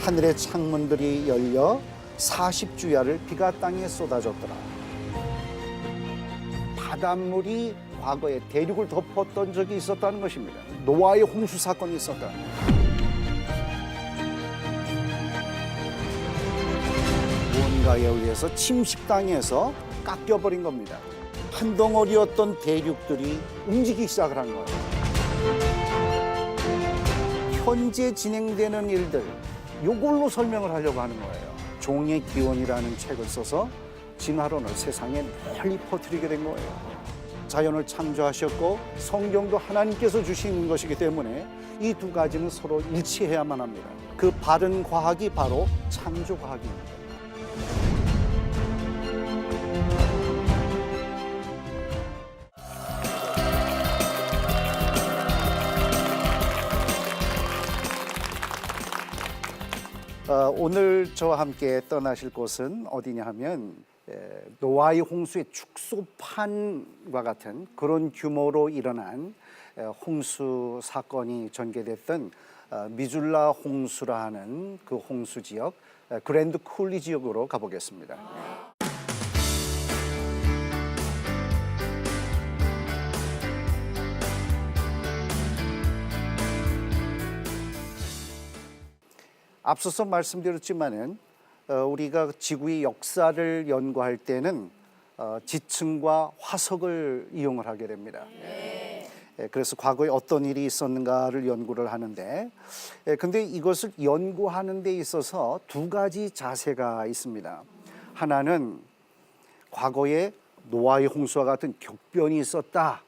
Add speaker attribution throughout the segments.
Speaker 1: 하늘의 창문들이 열려 40주야를 비가 땅에 쏟아졌더라. 바닷물이 과거에 대륙을 덮었던 적이 있었다는 것입니다. 노아의 홍수 사건이 있었다. 무언가에 의해서 침식당해서 깎여버린 겁니다. 한 덩어리였던 대륙들이 움직이기 시작을 한 거예요. 현재 진행되는 일들, 이걸로 설명을 하려고 하는 거예요. 종의 기원이라는 책을 써서 진화론을 세상에 널리 퍼뜨리게 된 거예요. 자연을 창조하셨고 성경도 하나님께서 주신 것이기 때문에 이 두 가지는 서로 일치해야만 합니다. 그 바른 과학이 바로 창조과학입니다. 오늘 저와 함께 떠나실 곳은 어디냐 하면 노아의 홍수의 축소판과 같은 그런 규모로 일어난 홍수 사건이 전개됐던 미줄라 홍수라 하는 그 홍수 지역 그랜드 쿨리 지역으로 가보겠습니다. 앞서서 말씀드렸지만은 우리가 지구의 역사를 연구할 때는 지층과 화석을 이용을 하게 됩니다. 그래서 과거에 어떤 일이 있었는가를 연구를 하는데, 근데 이것을 연구하는 데 있어서 두 가지 자세가 있습니다. 하나는 과거에 노아의 홍수와 같은 격변이 있었다,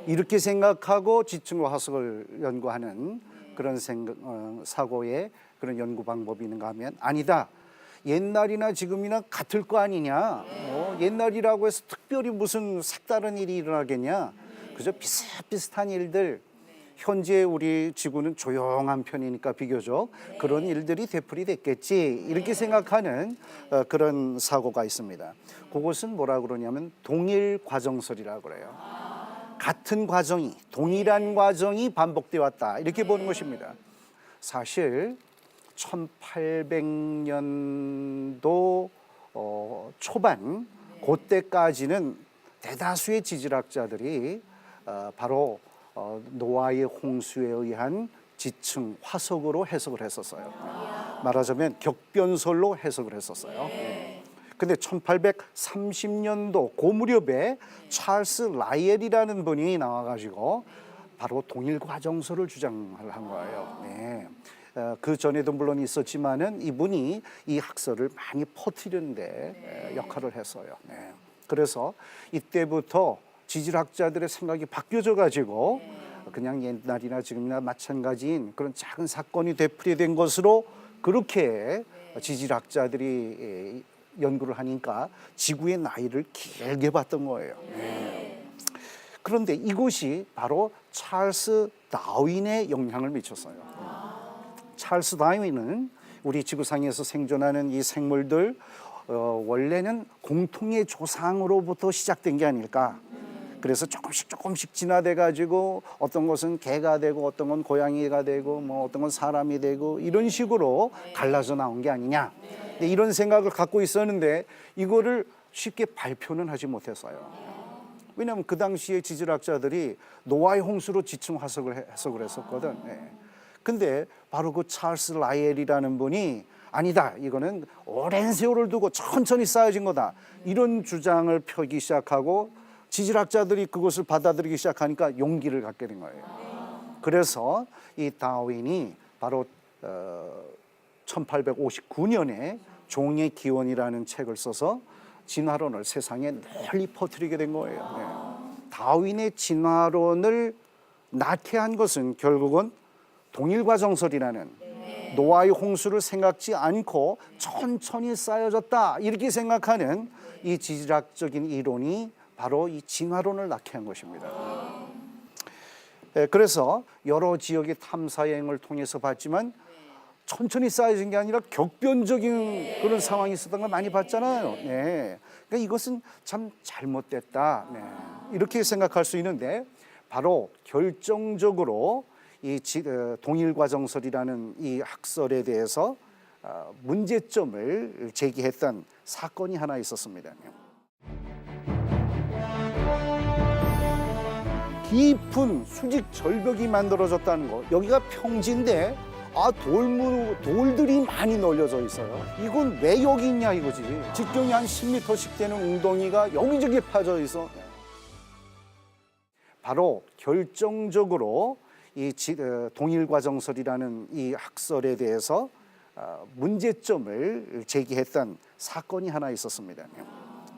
Speaker 1: 이렇게 생각하고 지층과 화석을 연구하는 그런 사고의 그런 연구 방법이 있는가 하면 아니다. 옛날이나 지금이나 같을 거 아니냐. 옛날이라고 해서 특별히 무슨 색다른 일이 일어나겠냐. 그저 비슷비슷한 일들. 현재 우리 지구는 조용한 편이니까 비교적 그런 일들이 되풀이 됐겠지. 이렇게 생각하는 그런 사고가 있습니다. 그것은 뭐라 그러냐면 동일 과정설이라고 그래요. 같은 과정이, 동일한 과정이 반복되어 왔다. 이렇게 보는 것입니다. 사실 1800년도 초반 그때까지는 대다수의 지질학자들이 바로 노아의 홍수에 의한 지층 화석으로 해석을 했었어요. 말하자면 격변설로 해석을 했었어요. 근데 1830년도 그 무렵에 찰스 라이엘이라는 분이 나와가지고 바로 동일과정설을 주장을 한 거예요. 그 전에도 물론 있었지만은 이분이 이 학설을 많이 퍼뜨리는데 역할을 했어요. 그래서 이때부터 지질학자들의 생각이 바뀌어져 가지고 그냥 옛날이나 지금이나 마찬가지인 그런 작은 사건이 되풀이된 것으로 그렇게 지질학자들이 연구를 하니까 지구의 나이를 길게 봤던 거예요. 그런데 이것이 바로 찰스 다윈의 영향을 미쳤어요. 찰스 다윈은 우리 지구상에서 생존하는 이 생물들 원래는 공통의 조상으로부터 시작된 게 아닐까. 그래서 조금씩 진화돼 가지고 어떤 것은 개가 되고 어떤 건 고양이가 되고 뭐 어떤 건 사람이 되고 이런 식으로 갈라져 나온 게 아니냐. 이런 생각을 갖고 있었는데 이거를 쉽게 발표는 하지 못했어요. 왜냐하면 그 당시에 지질학자들이 노아의 홍수로 지층 화석을 해석을 했었거든. 근데 바로 그 찰스 라이엘이라는 분이 아니다, 이거는 오랜 세월을 두고 천천히 쌓여진 거다, 이런 주장을 펴기 시작하고 지질학자들이 그것을 받아들이기 시작하니까 용기를 갖게 된 거예요. 그래서 이 다윈이 바로 1859년에 종의 기원이라는 책을 써서 진화론을 세상에 널리 퍼뜨리게 된 거예요. 다윈의 진화론을 낳게 한 것은 결국은 동일과정설이라는 노아의 홍수를 생각지 않고 천천히 쌓여졌다, 이렇게 생각하는 이 지질학적인 이론이 바로 이 진화론을 낳게 한 것입니다. 그래서 여러 지역의 탐사 여행을 통해서 봤지만 천천히 쌓여진 게 아니라 격변적인 그런 상황이 있었던 걸 많이 봤잖아요. 그러니까 이것은 참 잘못됐다, 이렇게 생각할 수 있는데, 바로 결정적으로 이 동일과정설이라는 이 학설에 대해서 문제점을 제기했던 사건이 하나 있었습니다. 깊은 수직 절벽이 만들어졌다는 거. 여기가 평지인데 돌들이 많이 널려져 있어요. 이건 왜 여기 있냐 이거지. 직경이 한 10m씩 되는 웅덩이가 여기저기 파져 있어. 바로 결정적으로 이 동일과정설이라는 이 학설에 대해서 문제점을 제기했던 사건이 하나 있었습니다.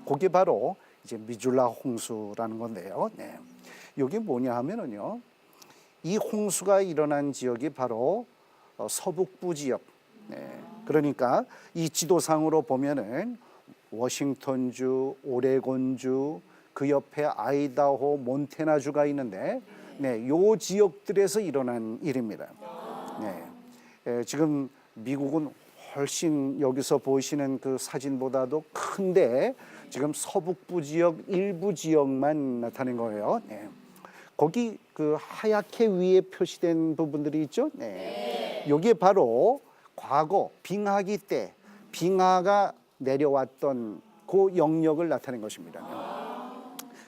Speaker 1: 그게 바로 이제 미줄라 홍수라는 건데요. 네. 이게 뭐냐 하면은요, 이 홍수가 일어난 지역이 바로 서북부 지역. 네. 그러니까 이 지도상으로 보면은 워싱턴주, 오레곤주, 그 옆에 아이다호, 몬태나주가 있는데, 네, 요 지역들에서 일어난 일입니다. 네. 지금 미국은 훨씬 여기서 보이시는 그 사진보다도 큰데 지금 서북부 지역 일부 지역만 나타낸 거예요. 네. 거기 그 하얗게 위에 표시된 부분들이 있죠. 네. 여기에 바로 과거 빙하기 때 빙하가 내려왔던 그 영역을 나타낸 것입니다.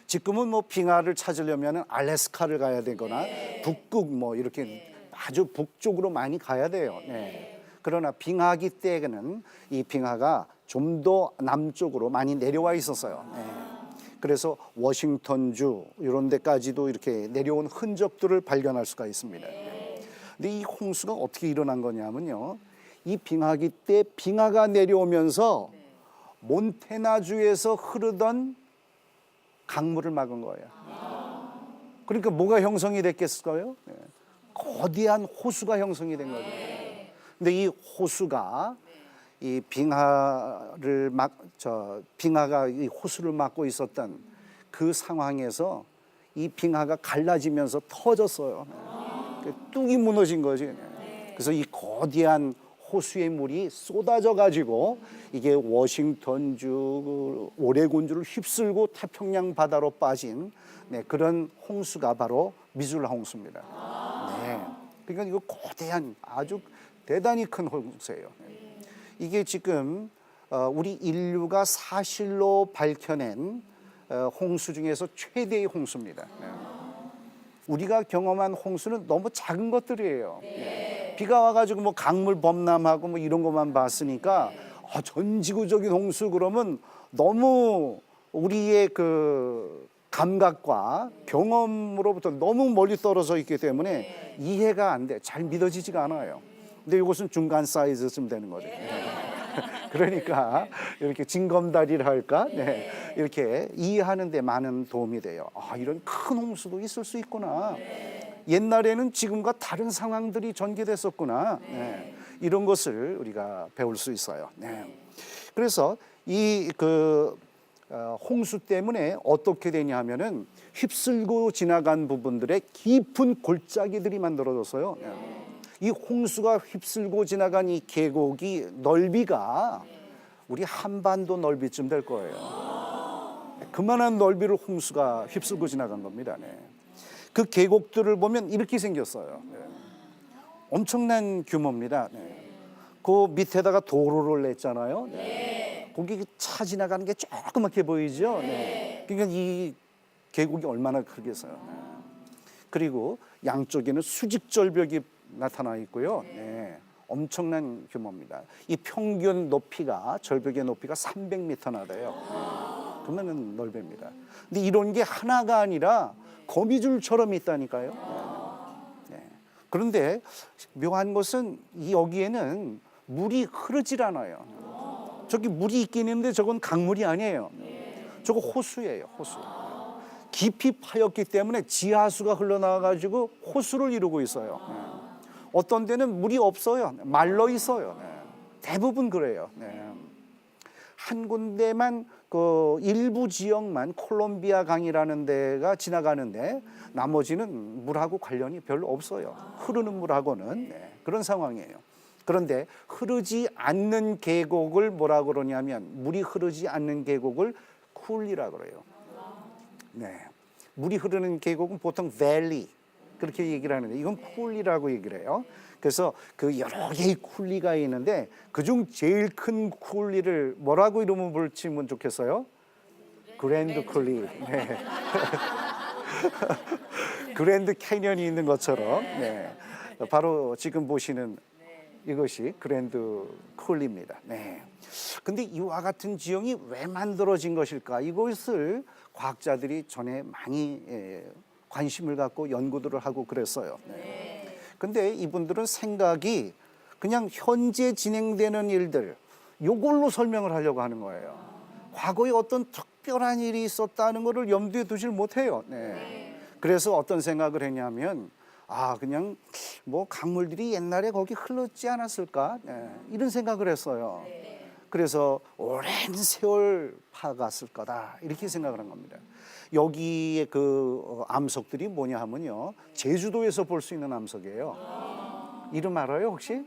Speaker 1: 지금은 뭐 빙하를 찾으려면 알래스카를 가야 되거나 북극 뭐 이렇게 아주 북쪽으로 많이 가야 돼요. 네. 그러나 빙하기 때에는 이 빙하가 좀 더 남쪽으로 많이 내려와 있었어요. 네. 그래서 워싱턴주 이런 데까지도 이렇게 내려온 흔적들을 발견할 수가 있습니다. 근데 이 홍수가 어떻게 일어난 거냐면요, 이 빙하기 때 빙하가 내려오면서 몬태나주에서 흐르던 강물을 막은 거예요. 그러니까 뭐가 형성이 됐겠어요? 네. 거대한 호수가 형성이 된 거죠. 근데 이 호수가 이 빙하가 이 호수를 막고 있었던 그 상황에서 이 빙하가 갈라지면서 터졌어요. 뚝이 무너진 거지. 그래서 이 거대한 호수의 물이 쏟아져 가지고 이게 워싱턴주, 오레곤주를 휩쓸고 태평양 바다로 빠진 그런 홍수가 바로 미줄라 홍수입니다. 네. 그러니까 이거 거대한 아주 대단히 큰 홍수예요. 이게 지금 우리 인류가 사실로 밝혀낸 홍수 중에서 최대의 홍수입니다. 우리가 경험한 홍수는 너무 작은 것들이에요. 비가 와가지고 뭐 강물 범람하고 뭐 이런 것만 봤으니까 전 지구적인 홍수 그러면 너무 우리의 그 감각과 경험으로부터 너무 멀리 떨어져 있기 때문에 이해가 안 돼. 잘 믿어지지가 않아요. 근데 이것은 중간 사이즈쯤 되는 거죠. 그러니까 이렇게 징검다리를 할까? 네. 이렇게 이해하는 데 많은 도움이 돼요. 이런 큰 홍수도 있을 수 있구나. 옛날에는 지금과 다른 상황들이 전개됐었구나. 네. 이런 것을 우리가 배울 수 있어요. 네. 그래서 이 홍수 때문에 어떻게 되냐 하면은 휩쓸고 지나간 부분들에 깊은 골짜기들이 만들어졌어요. 네. 이 홍수가 휩쓸고 지나간 이 계곡이 넓이가 우리 한반도 넓이쯤 될 거예요. 그만한 넓이를 홍수가 휩쓸고 지나간 겁니다. 네. 그 계곡들을 보면 이렇게 생겼어요. 네. 엄청난 규모입니다. 네. 그 밑에다가 도로를 냈잖아요. 네. 거기 차 지나가는 게 조그맣게 보이죠. 네. 그러니까 이 계곡이 얼마나 크겠어요. 네. 그리고 양쪽에는 수직절벽이 나타나 있고요. 네. 엄청난 규모입니다. 이 평균 높이가 절벽의 높이가 300m나 돼요. 그러면은 넓입니다. 근데 이런 게 하나가 아니라 거미줄처럼 있다니까요. 네. 그런데 묘한 것은 여기에는 물이 흐르질 않아요. 저기 물이 있긴 있는데 저건 강물이 아니에요. 저거 호수예요. 호수. 깊이 파였기 때문에 지하수가 흘러나와가지고 호수를 이루고 있어요. 어떤 데는 물이 없어요. 말라 있어요. 대부분 그래요. 한 군데만 그 일부 지역만 콜롬비아 강이라는 데가 지나가는데 나머지는 물하고 관련이 별로 없어요. 흐르는 물하고는 그런 상황이에요. 그런데 흐르지 않는 계곡을 뭐라 그러냐면 물이 흐르지 않는 계곡을 쿨리라 그래요. 네, 물이 흐르는 계곡은 보통 밸리 그렇게 얘기를 하는데 이건 쿨리라고 얘기를 해요. 그래서 그 여러 개의 쿨리가 있는데 그중 제일 큰 쿨리를 뭐라고 이름을 붙이면 좋겠어요? 그랜드 쿨리. 네. 그랜드 캐년이 있는 것처럼 네. 바로 지금 보시는 이것이 그랜드 쿨리입니다. 네. 근데 이와 같은 지형이 왜 만들어진 것일까? 이것을 과학자들이 전에 많이 관심을 갖고 연구들을 하고 그랬어요. 네. 근데 이분들은 생각이 그냥 현재 진행되는 일들 요걸로 설명을 하려고 하는 거예요. 과거에 어떤 특별한 일이 있었다는 것을 염두에 두질 못해요. 네. 그래서 어떤 생각을 했냐면 그냥 뭐 강물들이 옛날에 거기 흘렀지 않았을까? 네. 이런 생각을 했어요. 그래서 오랜 세월 파갔을 거다 이렇게 생각을 한 겁니다. 여기에 그 암석들이 뭐냐 하면요, 제주도에서 볼 수 있는 암석이에요. 이름 알아요 혹시?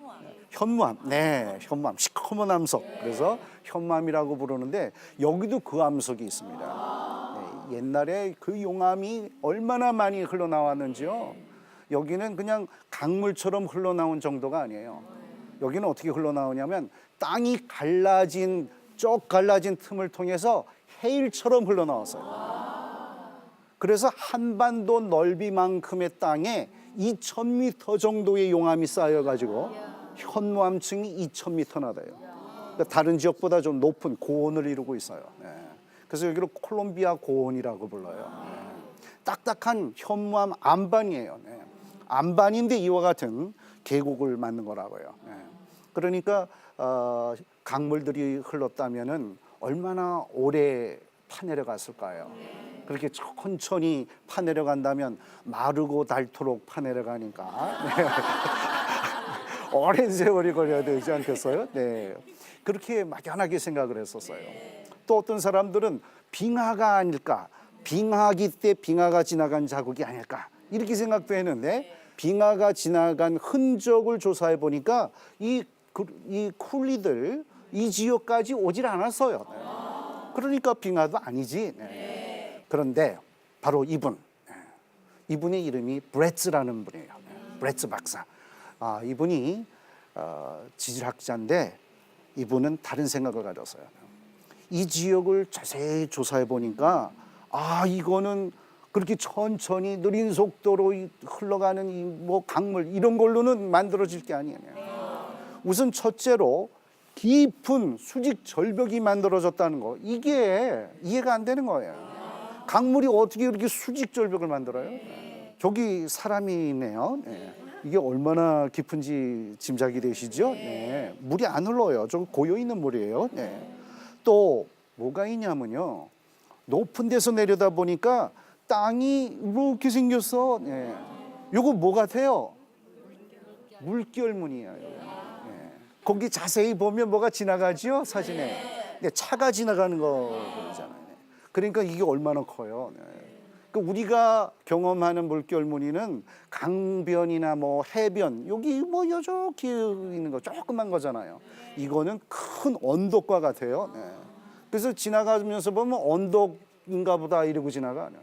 Speaker 1: 현무암. 네, 현무암. 시커먼 암석. 그래서 현무암이라고 부르는데 여기도 그 암석이 있습니다. 네, 옛날에 그 용암이 얼마나 많이 흘러나왔는지요. 여기는 그냥 강물처럼 흘러나온 정도가 아니에요. 여기는 어떻게 흘러나오냐면 땅이 갈라진 틈을 통해서 해일처럼 흘러나왔어요. 그래서 한반도 넓이만큼의 땅에 2,000m 정도의 용암이 쌓여가지고 현무암층이 2,000m나 돼요. 그러니까 다른 지역보다 좀 높은 고원을 이루고 있어요. 네. 그래서 여기를 콜롬비아 고원이라고 불러요. 네. 딱딱한 현무암 안반이에요. 네. 안반인데 이와 같은 계곡을 만든 거라고요. 네. 그러니까 강물들이 흘렀다면은 얼마나 오래 파내려갔을까요? 그렇게 천천히 파내려간다면 마르고 닳도록 파내려가니까 네. 오랜 세월이 걸려야 되지 않겠어요? 네. 그렇게 막연하게 생각을 했었어요. 또 어떤 사람들은 빙하가 아닐까, 빙하기 때 빙하가 지나간 자국이 아닐까 이렇게 생각도 했는데 빙하가 지나간 흔적을 조사해 보니까 이 쿨리들 이 지역까지 오질 않았어요. 네. 그러니까 빙하도 아니지. 네. 그런데 바로 이분의 이름이 브레츠라는 분이에요. 브레츠 박사. 이분이 지질학자인데 이분은 다른 생각을 가졌어요. 이 지역을 자세히 조사해 보니까 이거는 그렇게 천천히 느린 속도로 흘러가는 이 뭐 강물 이런 걸로는 만들어질 게 아니에요. 우선 첫째로 깊은 수직 절벽이 만들어졌다는 거, 이게 이해가 안 되는 거예요. 강물이 어떻게 그렇게 수직 절벽을 만들어요? 저기 사람이 있네요. 네. 이게 얼마나 깊은지 짐작이 되시죠? 네. 물이 안 흘러요. 좀 고여 있는 물이에요. 네. 또 뭐가 있냐면요, 높은 데서 내려다 보니까 땅이 이렇게 생겼어. 네. 요거 뭐 같아요? 물결무늬예요. 네. 거기 자세히 보면 뭐가 지나가지요? 사진에. 네, 차가 지나가는 거 그러잖아요. 그러니까 이게 얼마나 커요. 네. 그러니까 우리가 경험하는 물결무늬는 강변이나 뭐 해변, 여기 뭐 여적히 있는 거 조그만 거잖아요. 이거는 큰 언덕과 같아요. 네. 그래서 지나가면서 보면 언덕인가 보다 이러고 지나가. 네.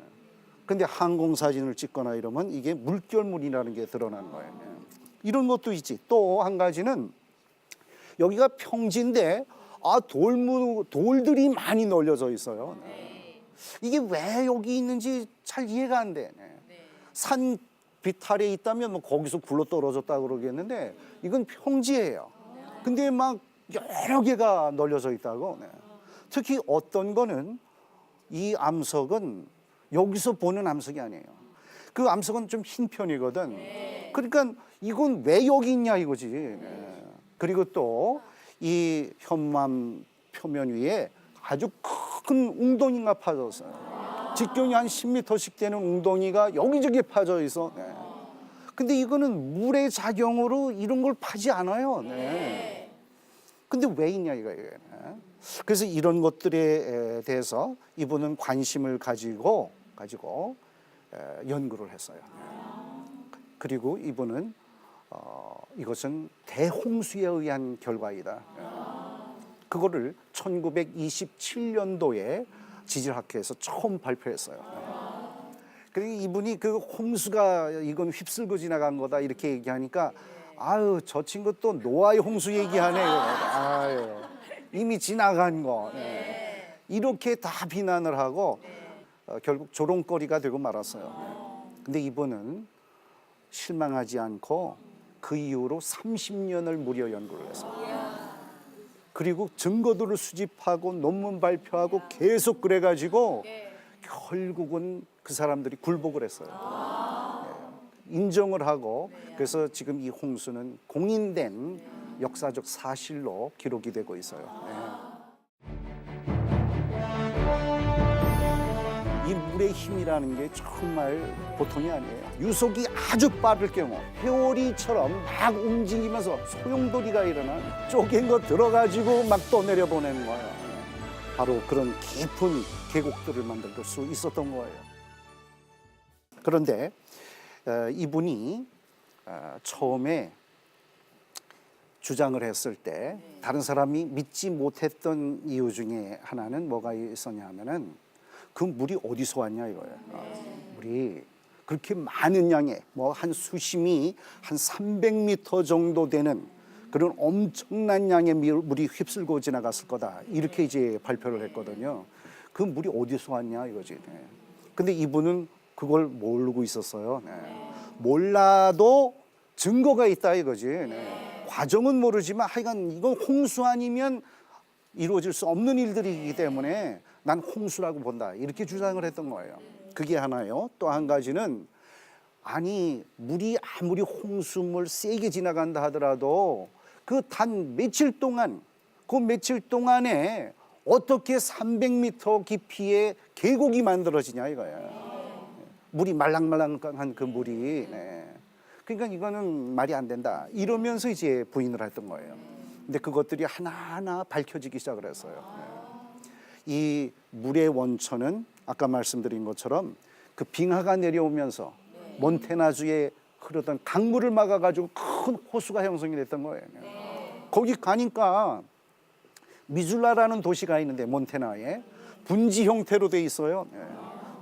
Speaker 1: 근데 항공사진을 찍거나 이러면 이게 물결무늬라는 게 드러나는 거예요. 네. 이런 것도 있지. 또 한 가지는 여기가 평지인데 돌들이 많이 널려져 있어요. 네. 이게 왜 여기 있는지 잘 이해가 안 돼. 네. 산 비탈에 있다면 뭐 거기서 굴러 떨어졌다 그러겠는데 이건 평지예요. 근데 막 여러 개가 널려져 있다고. 네. 특히 어떤 거는 이 암석은 여기서 보는 암석이 아니에요. 그 암석은 좀 흰 편이거든. 그러니까 이건 왜 여기 있냐 이거지. 네. 그리고 또 이 현무암 표면 위에 아주 큰 웅덩이가 파져 있어요. 직경이 한 10m씩 되는 웅덩이가 여기저기 파져 있어. 네. 근데 이거는 물의 작용으로 이런 걸 파지 않아요. 네. 근데 왜 있냐 이거예요. 네. 그래서 이런 것들에 대해서 이분은 관심을 가지고 연구를 했어요. 그리고 이분은 이것은 대홍수에 의한 결과이다. 그거를 1927년도에 지질학회에서 처음 발표했어요. 그리고 이분이 그 홍수가 이건 휩쓸고 지나간 거다 이렇게 얘기하니까 아유, 저 친구 또 노아의 홍수 얘기하네요. 아유, 이미 지나간 거. 네. 이렇게 다 비난을 하고 결국 조롱거리가 되고 말았어요. 근데 이분은 실망하지 않고 그 이후로 30년을 무려 연구를 했어요. 그리고 증거들을 수집하고 논문 발표하고 계속 그래가지고 결국은 그 사람들이 굴복을 했어요. 인정을 하고 그래서 지금 이 홍수는 공인된 역사적 사실로 기록이 되고 있어요. 이 물의 힘이라는 게 정말 보통이 아니에요. 유속이 아주 빠를 경우 회오리처럼 막 움직이면서 소용돌이가 일어나 쪼갠 거 들어가지고 막 떠내려보내는 거예요. 바로 그런 깊은 계곡들을 만들 수 있었던 거예요. 그런데 이분이 처음에 주장을 했을 때 다른 사람이 믿지 못했던 이유 중에 하나는 뭐가 있었냐 하면은 그 물이 어디서 왔냐 이거예요. 물이 그렇게 많은 양의 뭐 한 수심이 한 300m 정도 되는 그런 엄청난 양의 물이 휩쓸고 지나갔을 거다. 이렇게 이제 발표를 했거든요. 그 물이 어디서 왔냐 이거지. 근데 이분은 그걸 모르고 있었어요. 몰라도 증거가 있다 이거지. 과정은 모르지만 하여간 이건 홍수 아니면 이루어질 수 없는 일들이기 때문에 난 홍수라고 본다. 이렇게 주장을 했던 거예요. 그게 하나요. 또 한 가지는 아니 물이 아무리 홍수물 세게 지나간다 하더라도 그 단 며칠 동안 그 며칠 동안에 어떻게 300m 깊이의 계곡이 만들어지냐 이거야. 물이 말랑말랑한 그 물이. 그러니까 이거는 말이 안 된다. 이러면서 이제 부인을 했던 거예요. 근데 그것들이 하나하나 밝혀지기 시작을 했어요. 이 물의 원천은 아까 말씀드린 것처럼 그 빙하가 내려오면서 몬테나주에 흐르던 강물을 막아가지고 큰 호수가 형성이 됐던 거예요. 거기 가니까 미줄라라는 도시가 있는데 몬테나에 분지 형태로 돼 있어요.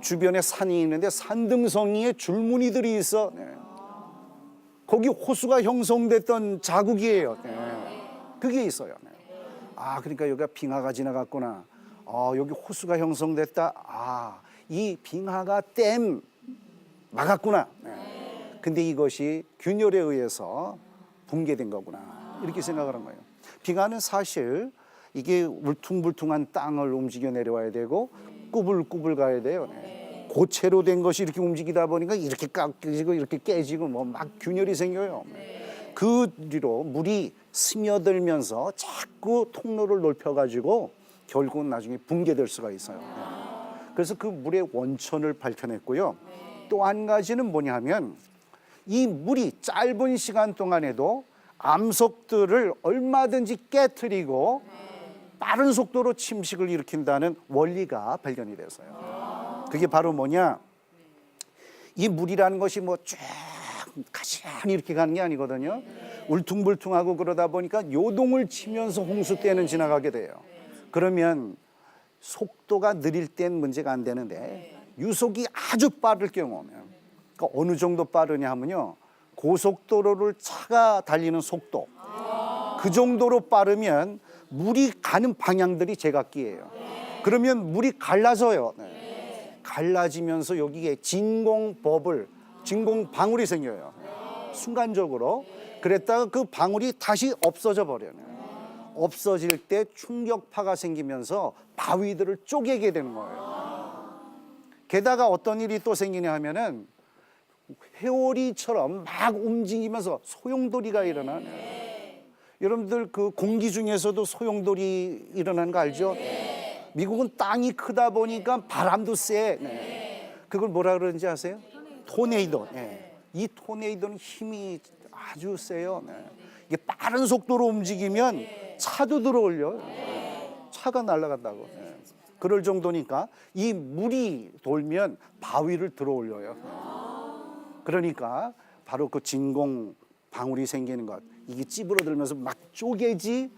Speaker 1: 주변에 산이 있는데 산등성이에 줄무늬들이 있어. 거기 호수가 형성됐던 자국이에요. 그게 있어요. 아, 그러니까 여기가 빙하가 지나갔구나. 여기 호수가 형성됐다. 이 빙하가 댐 막았구나. 근데 이것이 균열에 의해서 붕괴된 거구나. 이렇게 생각을 한 거예요. 빙하는 사실 이게 울퉁불퉁한 땅을 움직여 내려와야 되고 꾸불꾸불 가야 돼요. 고체로 된 것이 이렇게 움직이다 보니까 이렇게 깎이고 이렇게 깨지고 뭐 막 균열이 생겨요. 그 뒤로 물이 스며들면서 자꾸 통로를 넓혀가지고 결국은 나중에 붕괴될 수가 있어요. 그래서 그 물의 원천을 밝혀냈고요. 또 한 가지는 뭐냐면 이 물이 짧은 시간 동안에도 암석들을 얼마든지 깨트리고 빠른 속도로 침식을 일으킨다는 원리가 발견이 됐어요. 그게 바로 뭐냐? 이 물이라는 것이 뭐 쭉 가시히 이렇게 가는 게 아니거든요. 울퉁불퉁하고 그러다 보니까 요동을 치면서 홍수 때는 지나가게 돼요. 그러면 속도가 느릴 땐 문제가 안 되는데 유속이 아주 빠를 경우면 그러니까 어느 정도 빠르냐 하면요. 고속도로를 차가 달리는 속도 그 정도로 빠르면 물이 가는 방향들이 제각기예요. 그러면 물이 갈라져요. 갈라지면서 여기에 진공 방울이 생겨요. 순간적으로. 그랬다가 그 방울이 다시 없어져 버려요. 없어질 때 충격파가 생기면서 바위들을 쪼개게 되는 거예요. 게다가 어떤 일이 또 생기냐 하면은 회오리처럼 막 움직이면서 소용돌이가 일어나요. 여러분들 그 공기 중에서도 소용돌이 일어나는 거 알죠? 미국은 땅이 크다 보니까 바람도 세. 그걸 뭐라 그러는지 아세요? 토네이도. 이 토네이도는 힘이 아주 세요. 이게 빠른 속도로 움직이면 차도 들어올려요. 차가 날아간다고. 그럴 정도니까 이 물이 돌면 바위를 들어올려요. 그러니까 바로 그 진공 방울이 생기는 것. 이게 찌부러들면서 막 쪼개지,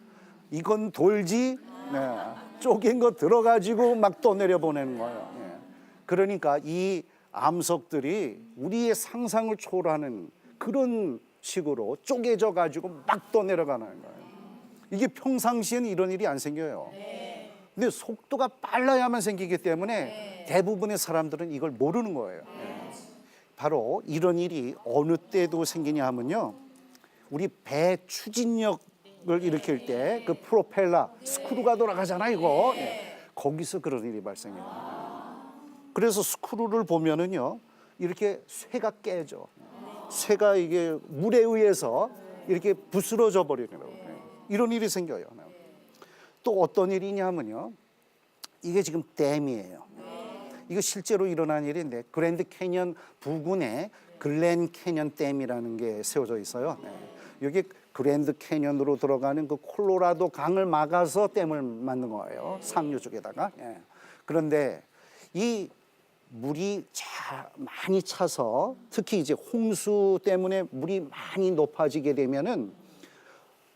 Speaker 1: 이건 돌지, 쪼갠 거 들어가지고 막 떠내려 보내는 거예요. 그러니까 이 암석들이 우리의 상상을 초월하는 그런 법칙으로 쪼개져 가지고 막 떠내려가는 거예요. 이게 평상시에는 이런 일이 안 생겨요. 근데 속도가 빨라야만 생기기 때문에 대부분의 사람들은 이걸 모르는 거예요. 바로 이런 일이 어느 때도 생기냐 하면요, 우리 배 추진력을 일으킬 때 그 프로펠러 스크루가 돌아가잖아 이거. 거기서 그런 일이 발생해요. 그래서 스크루를 보면은요, 이렇게 쇠가 깨져. 쇠가 이게 물에 의해서 이렇게 부스러져 버리는 거예요. 이런 일이 생겨요. 또 어떤 일이냐면요, 이게 지금 댐이에요. 이거 실제로 일어난 일인데, 그랜드 캐년 부근에 글렌 캐년 댐이라는 게 세워져 있어요. 여기 그랜드 캐년으로 들어가는 그 콜로라도 강을 막아서 댐을 만든 거예요. 상류 쪽에다가. 그런데 이 물이 많이 차서, 특히 이제 홍수 때문에 물이 많이 높아지게 되면은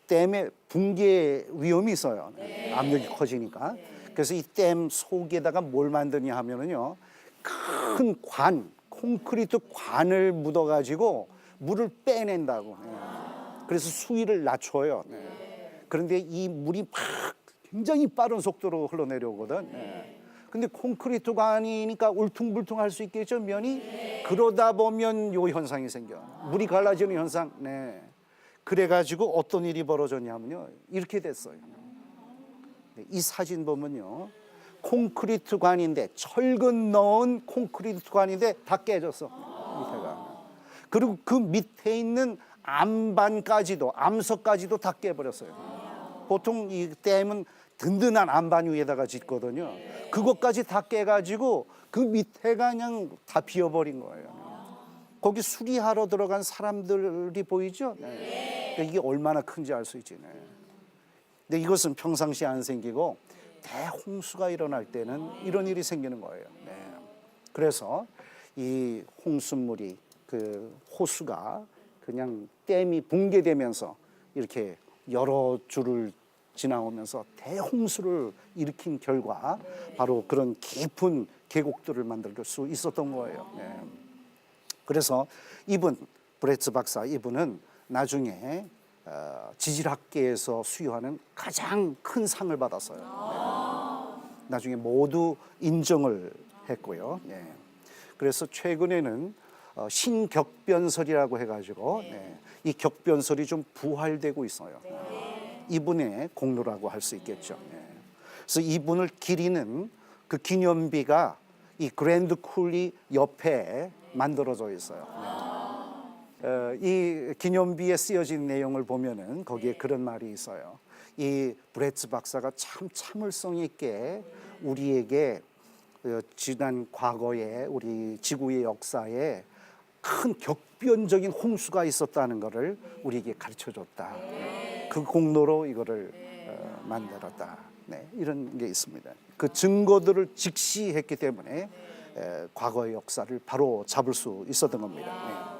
Speaker 1: 댐에 붕괴 위험이 있어요. 압력이 커지니까. 그래서 이 댐 속에다가 뭘 만드냐 하면은요, 큰 관, 콘크리트 관을 묻어가지고 물을 빼낸다고. 그래서 수위를 낮춰요. 그런데 이 물이 막 굉장히 빠른 속도로 흘러내려오거든. 근데 콘크리트 관이니까 울퉁불퉁할 수 있겠죠, 면이. 그러다 보면 요 현상이 생겨. 물이 갈라지는 현상. 그래가지고 어떤 일이 벌어졌냐면요, 이렇게 됐어요. 이 사진 보면요, 콘크리트 관인데, 철근 넣은 콘크리트 관인데 다 깨졌어, 밑에가. 그리고 그 밑에 있는 암반까지도, 암석까지도 다 깨버렸어요. 보통 이 댐은 든든한 암반 위에다가 짓거든요. 그것까지 다 깨가지고 그 밑에가 그냥 다 비어버린 거예요. 거기 수리하러 들어간 사람들이 보이죠? 그러니까 이게 얼마나 큰지 알 수 있지. 근데 이것은 평상시에 안 생기고 대홍수가 일어날 때는 이런 일이 생기는 거예요. 그래서 이 홍수물이, 그 호수가 그냥 댐이 붕괴되면서 이렇게 여러 줄을 지나오면서 대홍수를 일으킨 결과 바로 그런 깊은 계곡들을 만들 수 있었던 거예요. 그래서 브레츠 박사 이분은 나중에 지질학계에서 수여하는 가장 큰 상을 받았어요. 나중에 모두 인정을 했고요. 그래서 최근에는 신격변설이라고 해가지고 이 격변설이 좀 부활되고 있어요. 이분의 공로라고 할 수 있겠죠. 그래서 이분을 기리는 그 기념비가 이 그랜드 쿨리 옆에 만들어져 있어요. 이 기념비에 쓰여진 내용을 보면은 거기에 그런 말이 있어요. 이 브레츠 박사가 참 참을성 있게 우리에게 지난 과거에 우리 지구의 역사에 큰 격변적인 홍수가 있었다는 것을 우리에게 가르쳐줬다. 그 공로로 이거를 만들었다. 이런 게 있습니다. 그 증거들을 직시했기 때문에 과거의 역사를 바로 잡을 수 있었던 겁니다.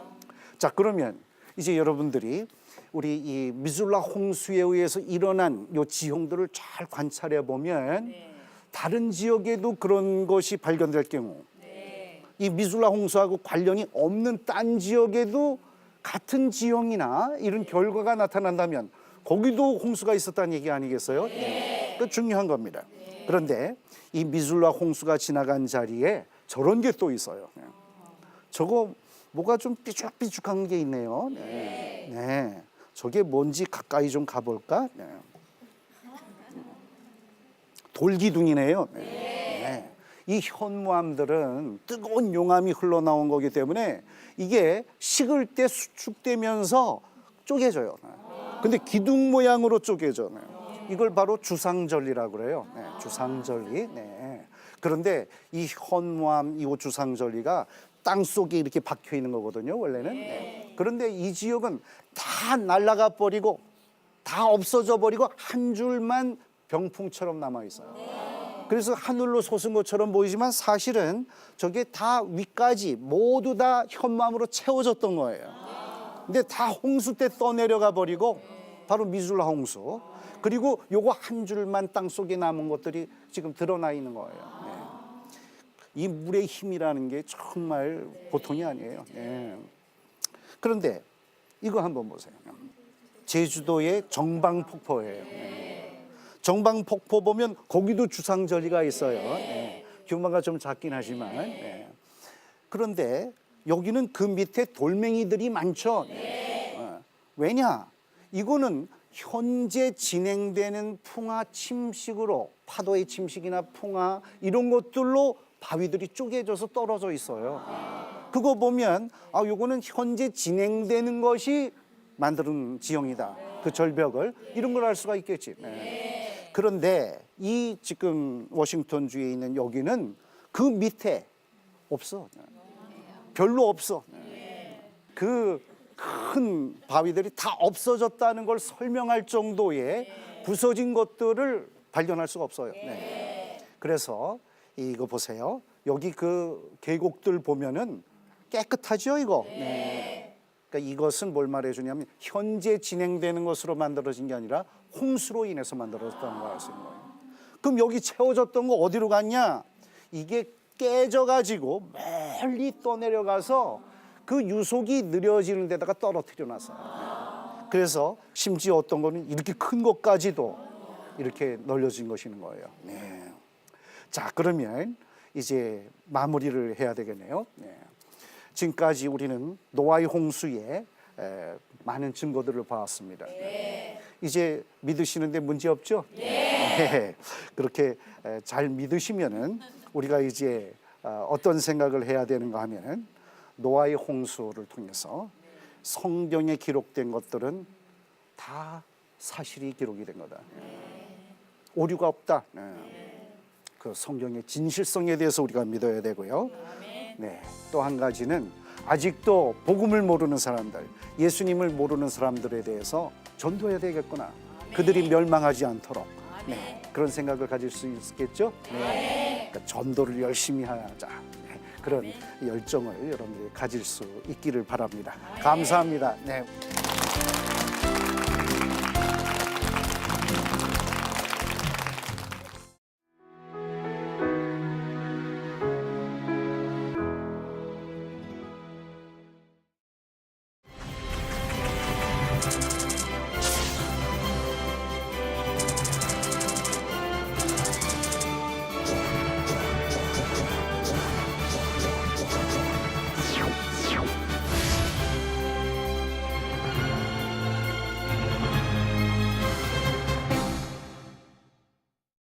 Speaker 1: 자, 그러면 이제 여러분들이 우리 이 미술라 홍수에 의해서 일어난 요 지형들을 잘 관찰해 보면 다른 지역에도 그런 것이 발견될 경우, 이 미술라 홍수하고 관련이 없는 딴 지역에도 같은 지형이나 이런 결과가 나타난다면 거기도 홍수가 있었다는 얘기 아니겠어요? 그 중요한 겁니다. 그런데 이 미술라 홍수가 지나간 자리에 저런 게 또 있어요. 저거 뭐가 좀 삐죽삐죽한 게 있네요. 저게 뭔지 가까이 좀 가볼까? 돌기둥이네요. 이 현무암들은 뜨거운 용암이 흘러나온 거기 때문에 이게 식을 때 수축되면서 쪼개져요. 근데 기둥 모양으로 쪼개져요. 이걸 바로 주상절리라고 그래요. 주상절리. 그런데 이 현무암, 이 주상절리가 땅 속에 이렇게 박혀 있는 거거든요, 원래는. 그런데 이 지역은 다 날아가 버리고 다 없어져 버리고 한 줄만 병풍처럼 남아 있어요. 그래서 하늘로 솟은 것처럼 보이지만 사실은 저게 다 위까지 모두 다 현무암으로 채워졌던 거예요. 근데 다 홍수 때 떠내려가 버리고 바로 미술라 홍수. 그리고 요거 한 줄만 땅 속에 남은 것들이 지금 드러나 있는 거예요. 이 물의 힘이라는 게 정말 보통이 아니에요. 그런데 이거 한번 보세요. 제주도의 정방폭포예요. 정방폭포 보면 거기도 주상절리가 있어요. 규모가 좀 작긴 하지만. 그런데 여기는 그 밑에 돌멩이들이 많죠. 왜냐? 이거는 현재 진행되는 풍화 침식으로, 파도의 침식이나 풍화 이런 것들로 바위들이 쪼개져서 떨어져 있어요. 그거 보면 요거는 현재 진행되는 것이 만드는 지형이다. 그 절벽을 이런 걸 알 수가 있겠지. 그런데 이 지금 워싱턴주에 있는 여기는 그 밑에 없어. 별로 없어. 그 큰 바위들이 다 없어졌다는 걸 설명할 정도의 부서진 것들을 발견할 수가 없어요. 그래서 이거 보세요. 여기 그 계곡들 보면은 깨끗하죠, 이거. 그러니까 이것은 뭘 말해주냐면 현재 진행되는 것으로 만들어진 게 아니라 홍수로 인해서 만들어졌다는 걸 알 수 있는 거예요. 그럼 여기 채워졌던 거 어디로 갔냐? 이게 깨져가지고 멀리 떠내려가서 그 유속이 느려지는 데다가 떨어뜨려 놨어요. 그래서 심지어 어떤 거는 이렇게 큰 것까지도 이렇게 널려진 것이는 거예요. 자, 그러면 이제 마무리를 해야 되겠네요. 지금까지 우리는 노아의 홍수에 많은 증거들을 봐왔습니다. 이제 믿으시는데 문제 없죠? 그렇게 잘 믿으시면은 우리가 이제 어떤 생각을 해야 되는가 하면은 노아의 홍수를 통해서 성경에 기록된 것들은 다 사실이 기록이 된 거다. 오류가 없다. 그 성경의 진실성에 대해서 우리가 믿어야 되고요. 또 한 가지는 아직도 복음을 모르는 사람들, 예수님을 모르는 사람들에 대해서 전도해야 되겠구나. 그들이 멸망하지 않도록. 그런 생각을 가질 수 있겠죠? 그러니까 전도를 열심히 하자. 그런 열정을 여러분들이 가질 수 있기를 바랍니다. 감사합니다.